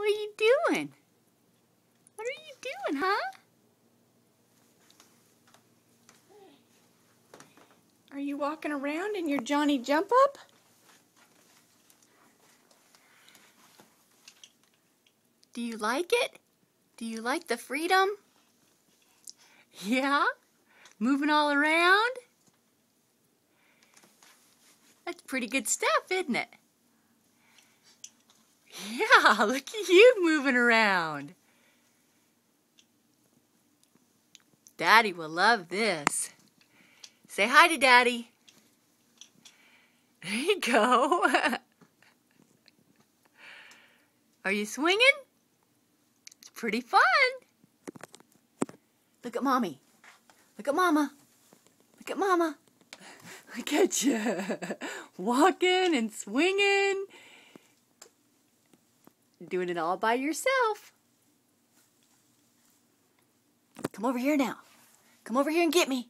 What are you doing? What are you doing, huh? Are you walking around in your Johnny Jump Up? Do you like it? Do you like the freedom? Yeah? Moving all around? That's pretty good stuff, isn't it? Yeah, look at you moving around. Daddy will love this. Say hi to Daddy. There you go. Are you swinging? It's pretty fun. Look at Mommy. Look at Mama. Look at Mama. Look at you. Walking and swinging. Doing it all by yourself. Come over here now. Come over here and get me.